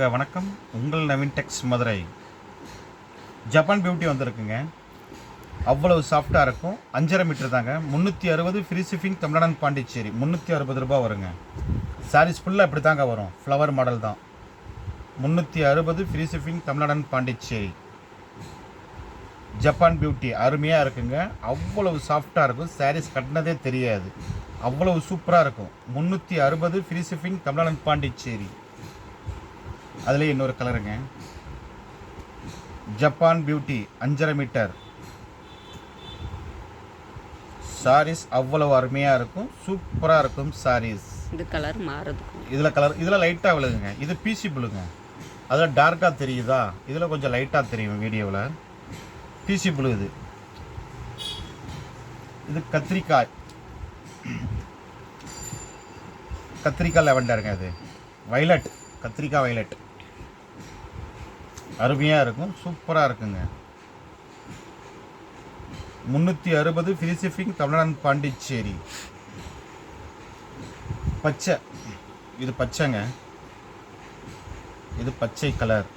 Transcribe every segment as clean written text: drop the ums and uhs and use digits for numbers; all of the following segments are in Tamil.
வணக்கம். உங்கள் நவீன் டெக்ஸ் மதுரை. ஜப்பான் பியூட்டி வந்திருக்குங்க. அவ்வளவு சாஃப்டாக இருக்கும். 5.5 மீட்டர் தாங்க. 360 ஃப்ரீ ஷிப்பிங் தமிழ்நாடு பாண்டிச்சேரி. 360 ரூபா வருங்க. சாரீஸ் ஃபுல்லாக இப்படி தாங்க வரும். ஃப்ளவர் மாடல் தான். 360 free shipping Tamil Nadu Pondicherry. Japan beauty அருமையாக இருக்குங்க. அவ்வளவு சாஃப்டாக இருக்கும். சாரீஸ் கட்டினதே தெரியாது. அவ்வளவு சூப்பராக இருக்கும். 360 ஃப்ரீ ஷிப்பிங் தமிழ்நாடு பாண்டிச்சேரி. அதுலேயே இன்னொரு கலருங்க. ஜப்பான் பியூட்டி 5.5 மீட்டர் சாரீஸ் அவ்வளவு அருமையாக இருக்கும். சூப்பராக இருக்கும் சாரீஸ். இது கலர் மாறுது. இதில் லைட்டாக விழுகுங்க. இது பிசி ப்ளூங்க. அதில் டார்க்காக தெரியுதா? இதில் கொஞ்சம் லைட்டாக தெரியும் வீடியோவில். பிசி ப்ளூ இது. இது கத்திரிக்காய் லெவண்டருங்க. இது வைலட், கத்திரிக்காய் வைலட். அருமையாக இருக்கும். சூப்பராக இருக்குங்க. 360 ஃப்ரீ ஷிப்பிங் தமிழ்நாடு பாண்டிச்சேரி. பச்சை, இது பச்சைங்க. இது பச்சை கலர்.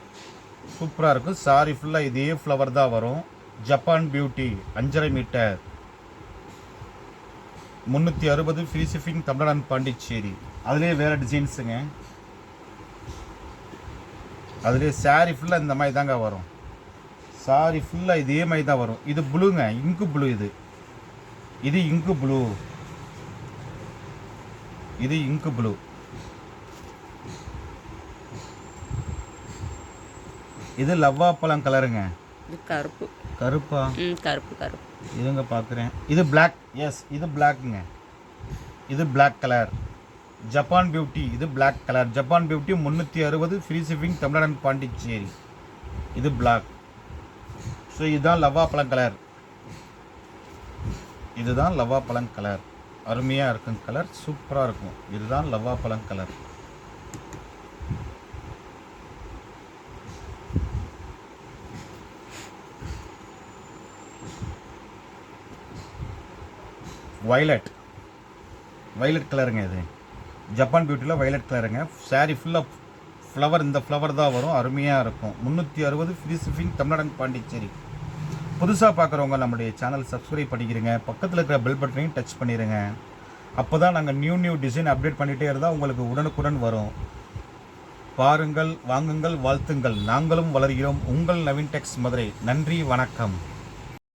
சூப்பராக இருக்கும். சாரி ஃபுல்லாக இதே ஃப்ளவர் தான் வரும். Japan beauty 5.5 metre 360 free shipping Tamil Nadu Pondicherry. அதுலேயே வேறு டிசைன்ஸுங்க. அதுலேயே சாரி ஃபுல்லாக இந்த மாதிரி தாங்க வரும். சாரி ஃபுல்லாக இதே மாதிரி தான் வரும். இது ப்ளூங்க, இங்கு ப்ளூ. இது இங்கு ப்ளூ. இது இங்கு ப்ளூ. இது லவ்வாப்பழம் கலருங்க. இது கருப்பு. கருப்பா? கருப்பு. இதுங்க பார்க்குறேன். இது பிளாக். எஸ், இது பிளாக்குங்க. இது பிளாக் கலர். Japan beauty. இது black colour. Japan beauty 360 free shipping Tamil Nadu Pondicherry. இது பிளாக். ஸோ இதுதான் லவ்வாப்பழம் கலர். இதுதான் லவ்வாப்பழம் கலர். அருமையாக இருக்கும் கலர். சூப்பராக இருக்கும். இதுதான் லவ்வாப்பழம் கலர். வைலட் கலருங்க. இது ஜப்பான் பியூட்டியில் வைலட் கலருங்க. சாரி ஃபுல்லாக ஃப்ளவர், இந்த ஃப்ளவர் தான் வரும். அருமையாக இருக்கும். 360 ஃப்ரீ ஷிப்பிங் தமிழ்நாடு பாண்டிச்சேரி. புதுசாக பார்க்குறவங்க நம்முடைய சேனல் சப்ஸ்கிரைப் பண்ணிக்கிறங்க. பக்கத்தில் இருக்கிற பெல் பட்டனையும் டச் பண்ணிடுங்க. அப்போ தான் நாங்கள் நியூ டிசைன் அப்டேட் பண்ணிகிட்டே இருந்தால் உங்களுக்கு உடனுக்குடன் வரும். பாருங்கள், வாங்குங்கள், வாழ்த்துங்கள். நாங்களும் வளர்கிறோம். உங்கள் நவீன் டெக்ஸ் மதுரை. நன்றி, வணக்கம்.